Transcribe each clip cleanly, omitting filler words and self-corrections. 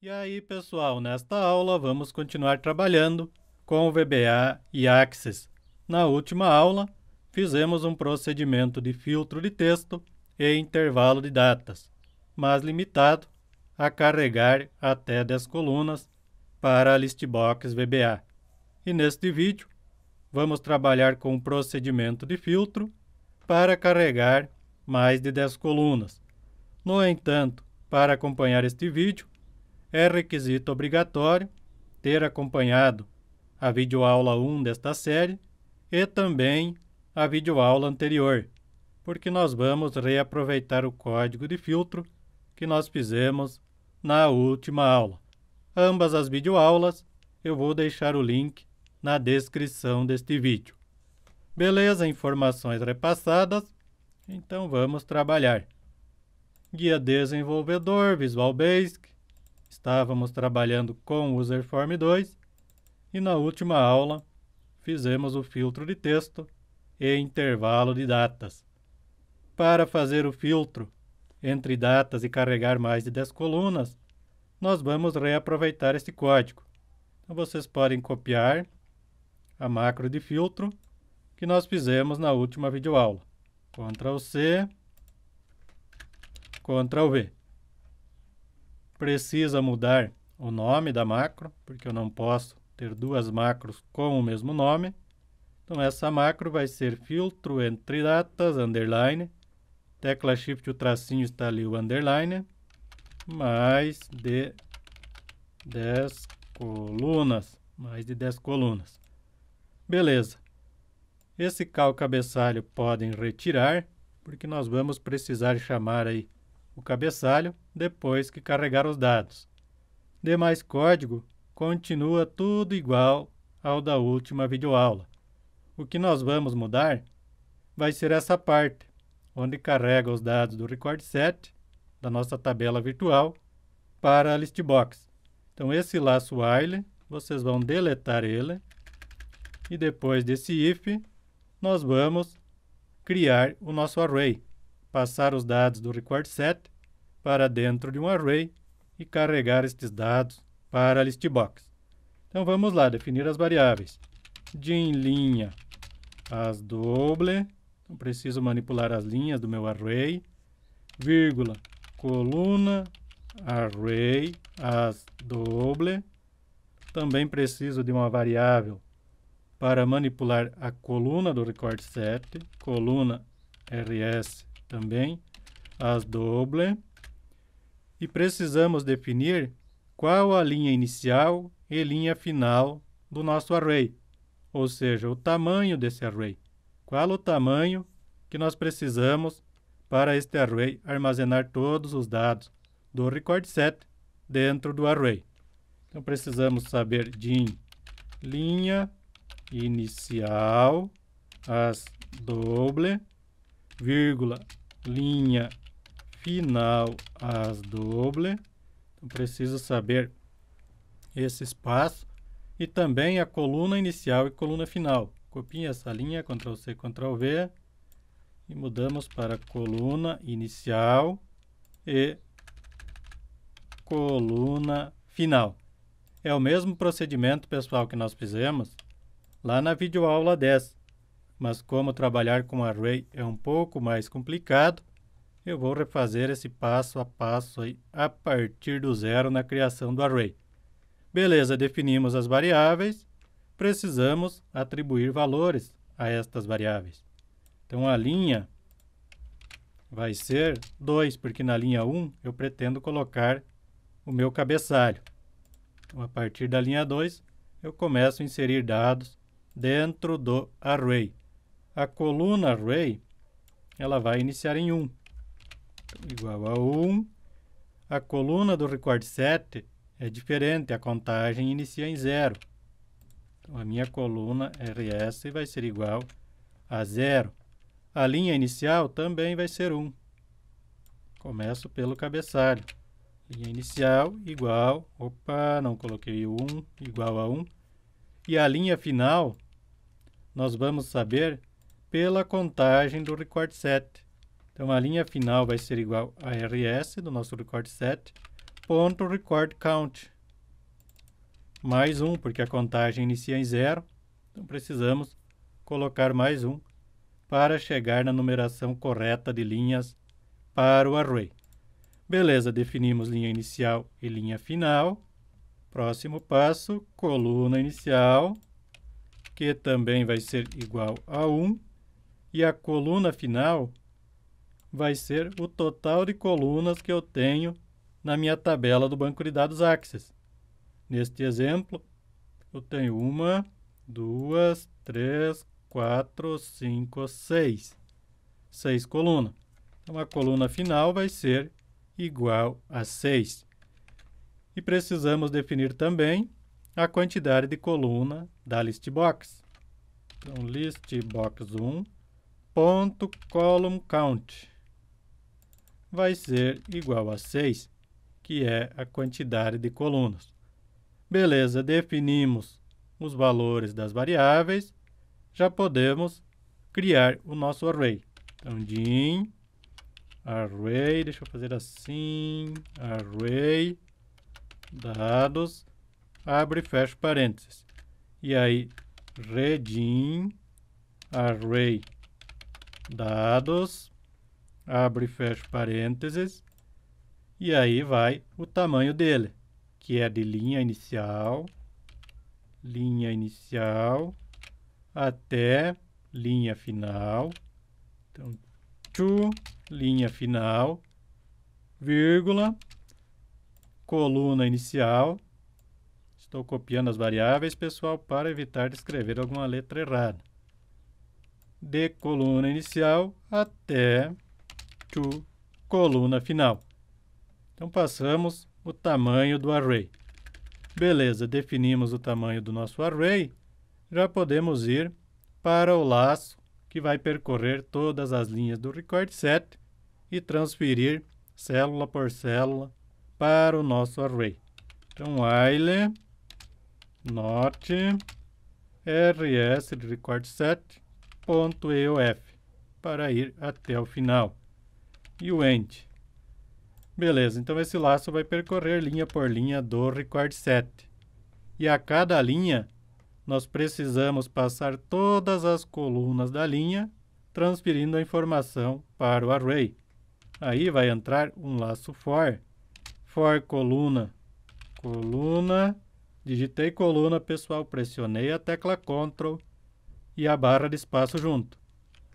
E aí, pessoal, nesta aula vamos continuar trabalhando com o VBA e Access. Na última aula, fizemos um procedimento de filtro de texto e intervalo de datas, mas limitado a carregar até 10 colunas para a Listbox VBA. E neste vídeo, vamos trabalhar com o procedimento de filtro para carregar mais de 10 colunas. No entanto, para acompanhar este vídeo, é requisito obrigatório ter acompanhado a videoaula 1 desta série e também a videoaula anterior, porque nós vamos reaproveitar o código de filtro que nós fizemos na última aula. Ambas as videoaulas eu vou deixar o link na descrição deste vídeo. Beleza, informações repassadas, então vamos trabalhar. Guia Desenvolvedor, Visual Basic. Estávamos trabalhando com o Userform 2 e na última aula fizemos o filtro de texto e intervalo de datas. Para fazer o filtro entre datas e carregar mais de 10 colunas, nós vamos reaproveitar este código. Então vocês podem copiar a macro de filtro que nós fizemos na última videoaula. Ctrl+C, Ctrl+V. Precisa mudar o nome da macro, porque eu não posso ter duas macros com o mesmo nome. Então essa macro vai ser filtro entre datas, underline, tecla shift, o tracinho está ali, o underline, mais de 10 colunas, mais de 10 colunas. Beleza. Esse cabeçalho podem retirar, porque nós vamos precisar chamar aí o cabeçalho depois que carregar os dados. Demais código continua tudo igual ao da última videoaula. O que nós vamos mudar vai ser essa parte, onde carrega os dados do recordSet, da nossa tabela virtual, para a Listbox. Então esse laço while, vocês vão deletar ele, e depois desse if, nós vamos criar o nosso array, passar os dados do recordSet para dentro de um array e carregar estes dados para a Listbox. Então vamos lá, definir as variáveis. Din linha as doble, então preciso manipular as linhas do meu array, vírgula, coluna, array as doble. Também preciso de uma variável para manipular a coluna do recordSet, coluna rs também, as doble. E precisamos definir qual a linha inicial e linha final do nosso array, ou seja, o tamanho desse array. Qual o tamanho que nós precisamos para este array armazenar todos os dados do recordSet dentro do array. Então precisamos saber din linha inicial as doble, vírgula, linha final as doble. Então preciso saber esse espaço e também a coluna inicial e coluna final. Copie essa linha, Ctrl+C, Ctrl+V e mudamos para coluna inicial e coluna final. É o mesmo procedimento, pessoal, que nós fizemos lá na videoaula 10, mas como trabalhar com array é um pouco mais complicado, eu vou refazer esse passo a passo aí a partir do zero na criação do array. Beleza, definimos as variáveis, precisamos atribuir valores a estas variáveis. Então a linha vai ser 2, porque na linha 1 eu pretendo colocar o meu cabeçalho. Então a partir da linha 2 eu começo a inserir dados dentro do array. A coluna array ela vai iniciar em 1. Igual a 1. A coluna do recordSet é diferente, a contagem inicia em 0. Então, a minha coluna rs vai ser igual a 0. A linha inicial também vai ser 1. Começo pelo cabeçalho. Linha inicial igual, não coloquei 1, igual a 1. E a linha final, nós vamos saber pela contagem do recordSet. Então, a linha final vai ser igual a rs do nosso recordSet ponto record count. Mais um, porque a contagem inicia em 0. Então, precisamos colocar mais um para chegar na numeração correta de linhas para o array. Beleza, definimos linha inicial e linha final. Próximo passo, coluna inicial, que também vai ser igual a 1. E a coluna final vai ser o total de colunas que eu tenho na minha tabela do banco de dados Access. Neste exemplo, eu tenho 1, 2, 3, 4, 5, 6. 6 colunas. Então, a coluna final vai ser igual a 6. E precisamos definir também a quantidade de coluna da listbox. Então, listbox1 ponto column count vai ser igual a 6, que é a quantidade de colunas. Beleza, definimos os valores das variáveis, já podemos criar o nosso array. Então, dim array, deixa eu fazer assim, array dados, abre e fecha parênteses. E aí, redim array dados, abre e fecha parênteses, e aí vai o tamanho dele, que é de linha inicial até linha final. Então, to linha final, vírgula, coluna inicial. Estou copiando as variáveis, pessoal, para evitar de escrever alguma letra errada. De coluna inicial até to coluna final. Então, passamos o tamanho do array. Beleza, definimos o tamanho do nosso array. Já podemos ir para o laço que vai percorrer todas as linhas do record set e transferir célula por célula para o nosso array. Então, while not rs de record set ponto eof para ir até o final. E o end. Beleza, então esse laço vai percorrer linha por linha do record set. E a cada linha, nós precisamos passar todas as colunas da linha, transferindo a informação para o array. Aí vai entrar um laço for coluna, digitei coluna, pessoal, pressionei a tecla Ctrl e a barra de espaço junto.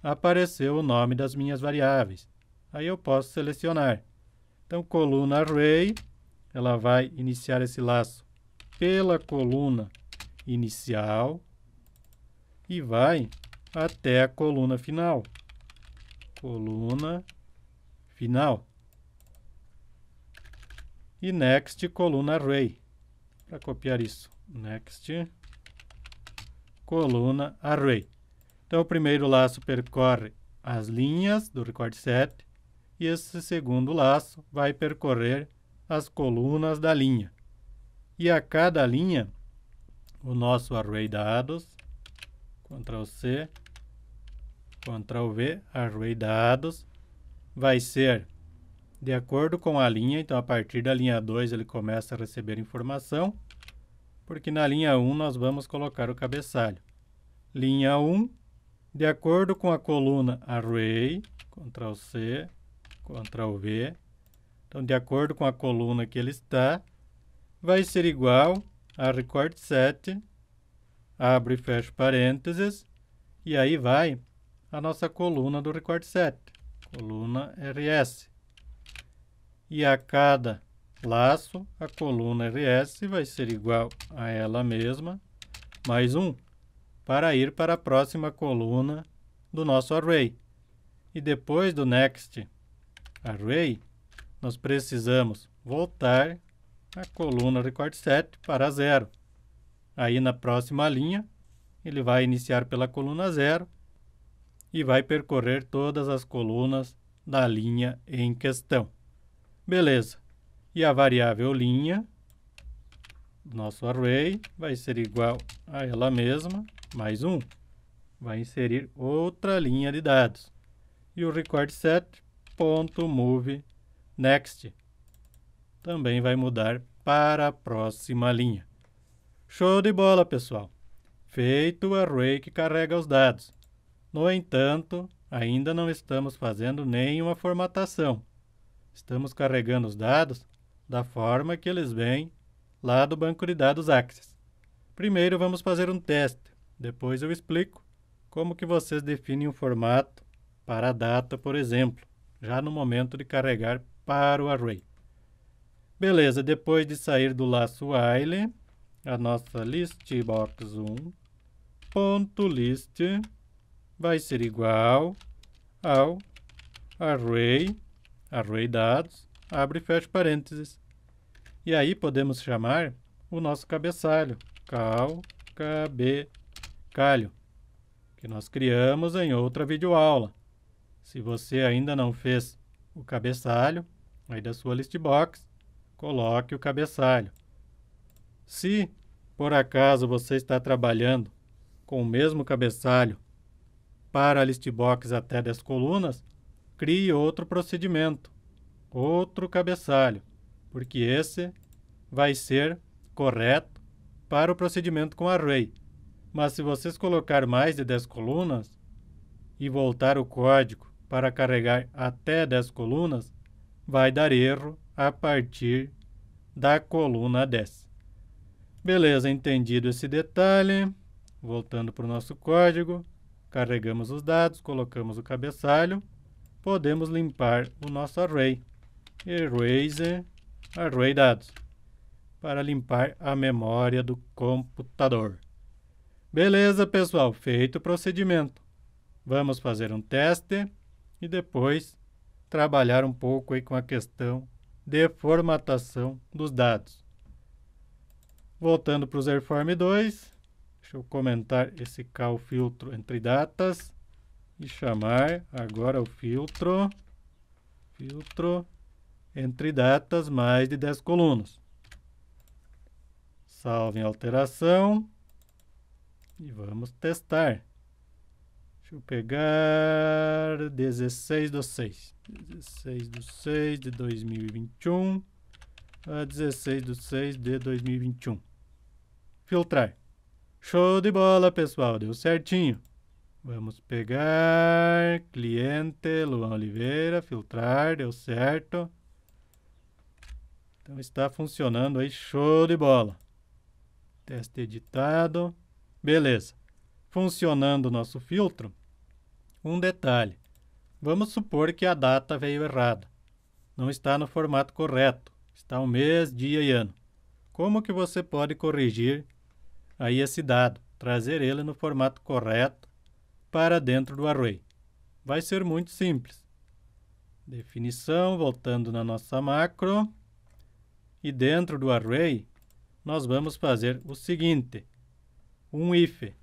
Apareceu o nome das minhas variáveis. Aí eu posso selecionar. Então, coluna array, ela vai iniciar esse laço pela coluna inicial e vai até a coluna final. Coluna final. E next, coluna array. Para copiar isso, next, coluna array. Então, o primeiro laço percorre as linhas do record set e esse segundo laço vai percorrer as colunas da linha. E a cada linha, o nosso array dados, Ctrl C, Ctrl V, array dados, vai ser de acordo com a linha. Então, a partir da linha 2 ele começa a receber informação, porque na linha 1 nós vamos colocar o cabeçalho. Linha 1, de acordo com a coluna array, Ctrl C, Ctrl V. Então, de acordo com a coluna que ele está, vai ser igual a record set, abre e fecha parênteses, e aí vai a nossa coluna do record set, coluna RS. E a cada laço, a coluna RS vai ser igual a ela mesma, mais 1, para ir para a próxima coluna do nosso array. E depois do next array, nós precisamos voltar a coluna record set para 0. Aí na próxima linha, ele vai iniciar pela coluna 0 e vai percorrer todas as colunas da linha em questão. Beleza. E a variável linha, nosso array, vai ser igual a ela mesma, mais 1. Vai inserir outra linha de dados. E o record set ponto move next. também vai mudar para a próxima linha. Show de bola, pessoal! Feito o array que carrega os dados. No entanto, ainda não estamos fazendo nenhuma formatação. Estamos carregando os dados da forma que eles vêm lá do banco de dados Access. Primeiro vamos fazer um teste, depois eu explico como que vocês definem um formato para a data, por exemplo, já no momento de carregar para o array. Beleza, depois de sair do laço while, a nossa listbox1.list vai ser igual ao array dados, abre e fecha parênteses. E aí podemos chamar o nosso cabeçalho, cabecalho, que nós criamos em outra videoaula. Se você ainda não fez o cabeçalho, aí da sua listbox, coloque o cabeçalho. Se por acaso você está trabalhando com o mesmo cabeçalho para a listbox até 10 colunas, crie outro procedimento, outro cabeçalho, porque esse vai ser correto para o procedimento com array. Mas se vocês colocar mais de 10 colunas e voltar o código para carregar até 10 colunas, vai dar erro a partir da coluna 10. Beleza, entendido esse detalhe. Voltando para o nosso código, carregamos os dados, colocamos o cabeçalho, podemos limpar o nosso array. Erase array dados, para limpar a memória do computador. Beleza, pessoal, feito o procedimento. Vamos fazer um teste e depois trabalhar um pouco aí com a questão de formatação dos dados. Voltando para o Zerform 2, deixa eu comentar esse call filtro entre datas e chamar agora o filtro entre datas mais de 10 colunas. Salve em alteração e vamos testar. Deixa eu pegar 16/6. 16/6 de 2021 a 16/6 de 2021. Filtrar. Show de bola, pessoal, deu certinho. Vamos pegar cliente Luan Oliveira, filtrar, deu certo. Então está funcionando aí, show de bola. Teste editado. Beleza. Funcionando o nosso filtro, um detalhe. Vamos supor que a data veio errada. Não está no formato correto. Está o mês, dia e ano. Como que você pode corrigir aí esse dado? Trazer ele no formato correto para dentro do array. Vai ser muito simples. Definição, voltando na nossa macro. E dentro do array, nós vamos fazer o seguinte. Um if.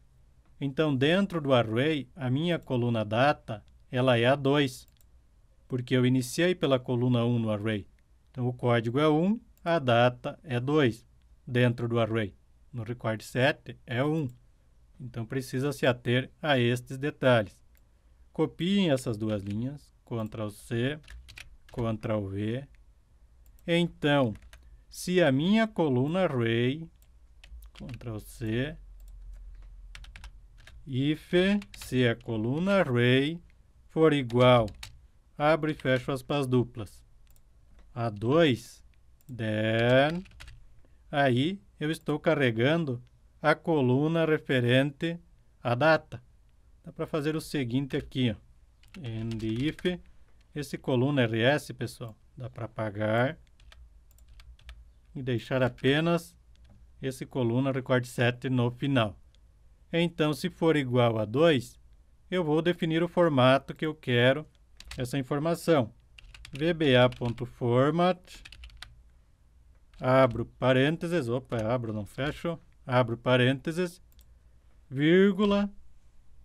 Então, dentro do array, a minha coluna data, ela é a 2. Porque eu iniciei pela coluna 1 no array. Então, o código é 1, a data é 2. Dentro do array. No record set é 1. Então, precisa se ater a estes detalhes. Copiem essas duas linhas. Ctrl+C, Ctrl+V. Então, se a minha coluna array, Ctrl+C, if, se a coluna array for igual, abre e fecha aspas duplas, a 2, then, aí eu estou carregando a coluna referente à data. Dá para fazer o seguinte aqui, ó. And if, esse coluna RS, pessoal, dá para apagar e deixar apenas esse coluna record set no final. Então, se for igual a 2, eu vou definir o formato que eu quero essa informação. vba.format, abro parênteses, abro, não fecho, abro parênteses, vírgula,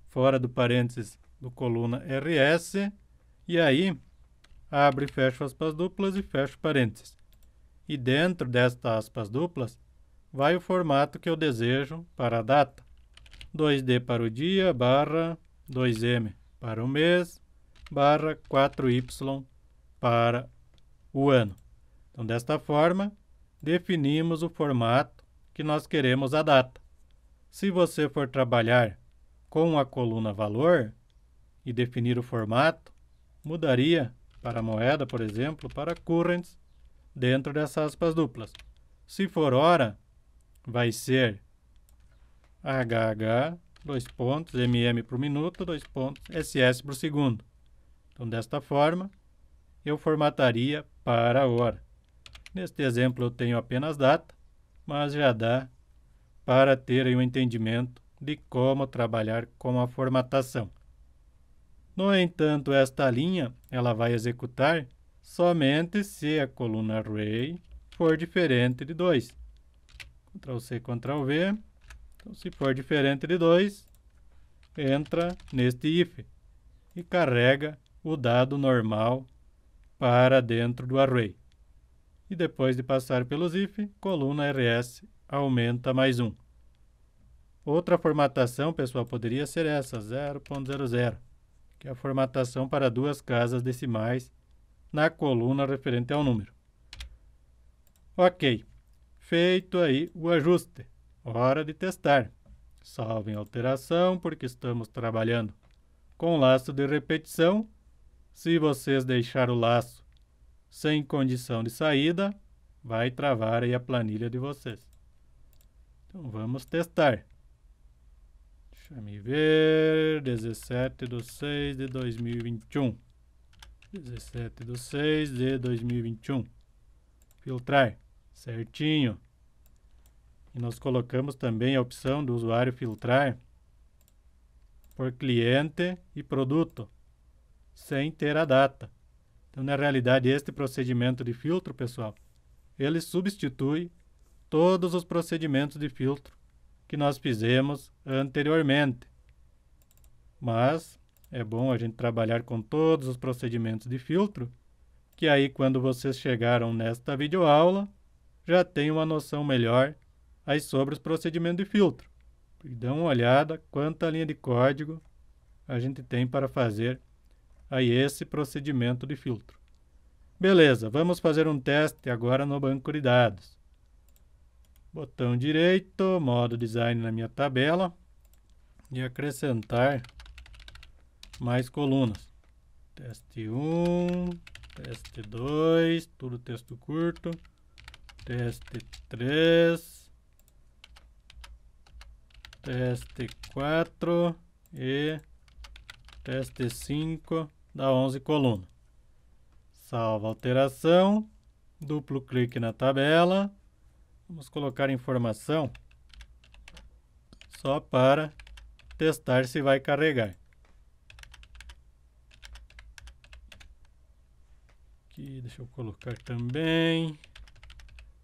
fora do parênteses do coluna RS, e aí abro e fecho aspas duplas e fecho parênteses. E dentro destas aspas duplas, vai o formato que eu desejo para a data. 2D para o dia, barra 2M para o mês, barra 4Y para o ano. Então, desta forma, definimos o formato que nós queremos a data. Se você for trabalhar com a coluna valor e definir o formato, mudaria para a moeda, por exemplo, para currents dentro dessas aspas duplas. Se for hora, vai ser HH, MM por minuto, SS por segundo. Então, desta forma, eu formataria para a hora. Neste exemplo, eu tenho apenas data, mas já dá para terem um entendimento de como trabalhar com a formatação. No entanto, esta linha ela vai executar somente se a coluna array for diferente de 2. Ctrl+C, Ctrl+V. Então, se for diferente de 2, entra neste if e carrega o dado normal para dentro do array. E depois de passar pelos if, coluna rs aumenta mais 1. Outra formatação, pessoal, poderia ser essa, 0.00, que é a formatação para duas casas decimais na coluna referente ao número. Ok, feito aí o ajuste, hora de testar. Salve em alteração, porque estamos trabalhando com laço de repetição. Se vocês deixar o laço sem condição de saída, vai travar aí a planilha de vocês. Então, vamos testar. Deixa-me ver, 17/6/2021. 17/6/2021. Filtrar, certinho. E nós colocamos também a opção do usuário filtrar por cliente e produto, sem ter a data. Então, na realidade, este procedimento de filtro, pessoal, ele substitui todos os procedimentos de filtro que nós fizemos anteriormente. Mas é bom a gente trabalhar com todos os procedimentos de filtro, que aí quando vocês chegaram nesta videoaula, já tem uma noção melhor aí sobre os procedimentos de filtro. E dá uma olhada quanta linha de código a gente tem para fazer aí esse procedimento de filtro. Beleza, vamos fazer um teste agora no banco de dados. Botão direito, modo design na minha tabela e acrescentar mais colunas. Teste 1, teste 2, tudo texto curto, teste 3, teste 4 e teste 5 dá 11 colunas. Salva a alteração, duplo clique na tabela. Vamos colocar informação só para testar se vai carregar. Aqui, deixa eu colocar também,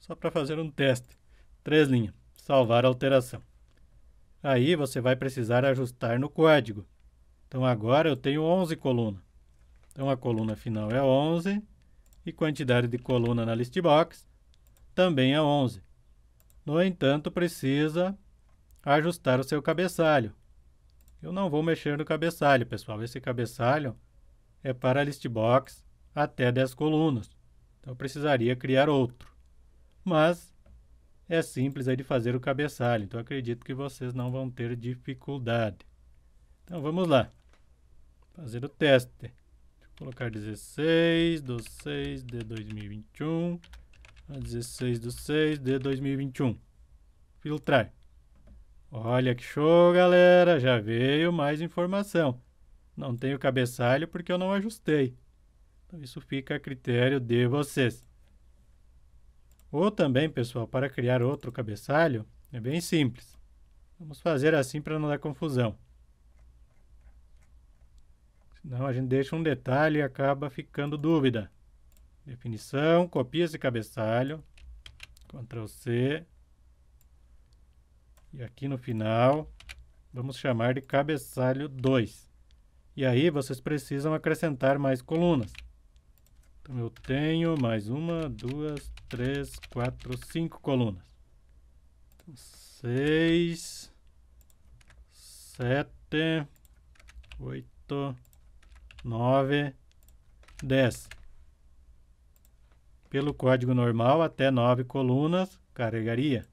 só para fazer um teste. 3 linhas, salvar a alteração. Aí você vai precisar ajustar no código. Então agora eu tenho 11 colunas. Então a coluna final é 11 e quantidade de coluna na listbox também é 11. No entanto, precisa ajustar o seu cabeçalho. Eu não vou mexer no cabeçalho, pessoal. Esse cabeçalho é para a listbox até 10 colunas. Então, eu precisaria criar outro. Mas é simples aí de fazer o cabeçalho. Então, acredito que vocês não vão ter dificuldade. Então, vamos lá. Fazer o teste. Deixa eu colocar 16/6/2021. 16/6/2021. Filtrar. Olha que show, galera! Já veio mais informação. Não tenho cabeçalho porque eu não ajustei. Então, isso fica a critério de vocês. Ou também, pessoal, para criar outro cabeçalho, é bem simples. Vamos fazer assim para não dar confusão. Senão a gente deixa um detalhe e acaba ficando dúvida. Definição, copia esse cabeçalho, Ctrl+C, e aqui no final, vamos chamar de cabeçalho 2. E aí vocês precisam acrescentar mais colunas. Então eu tenho mais 1, 2, 3, 4, 5 colunas. Então, 6, 7, 8, 9, 10. Pelo código normal, até 9 colunas carregaria.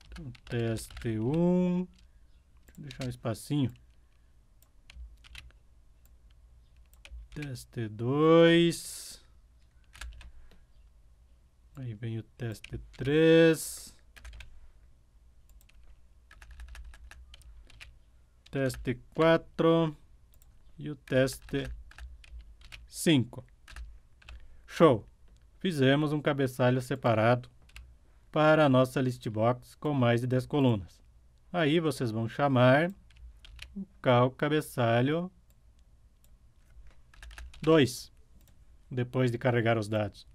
Então, teste 1, deixa eu deixar um espacinho. Teste 2. Aí vem o teste 3. Teste 4. E o teste 5. Show! Fizemos um cabeçalho separado para a nossa listbox com mais de 10 colunas. Aí vocês vão chamar o cal cabeçalho 2, depois de carregar os dados.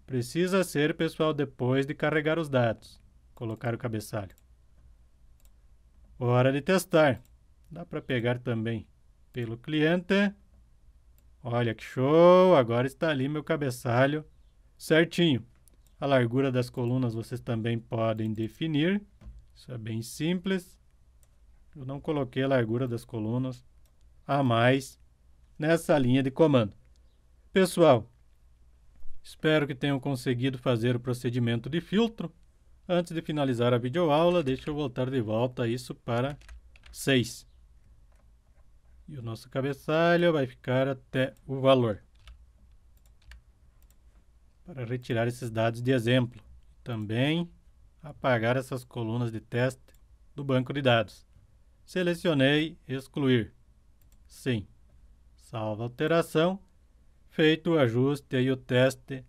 Precisa ser, pessoal, depois de carregar os dados. Colocar o cabeçalho. Hora de testar. Dá para pegar também pelo cliente. Olha que show! Agora está ali meu cabeçalho certinho. A largura das colunas vocês também podem definir. Isso é bem simples. Eu não coloquei a largura das colunas a mais nessa linha de comando. Pessoal, espero que tenham conseguido fazer o procedimento de filtro. Antes de finalizar a videoaula, deixa eu voltar de volta isso para 6. E o nosso cabeçalho vai ficar até o valor. Para retirar esses dados de exemplo. Também apagar essas colunas de teste do banco de dados. Selecionei excluir. Sim. Salva a alteração. Feito o ajuste e o teste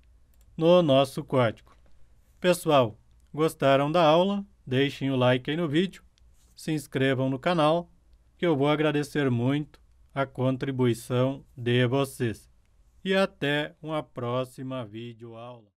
no nosso código. Pessoal, gostaram da aula? Deixem o like aí no vídeo. Se inscrevam no canal, que eu vou agradecer muito a contribuição de vocês. E até uma próxima videoaula.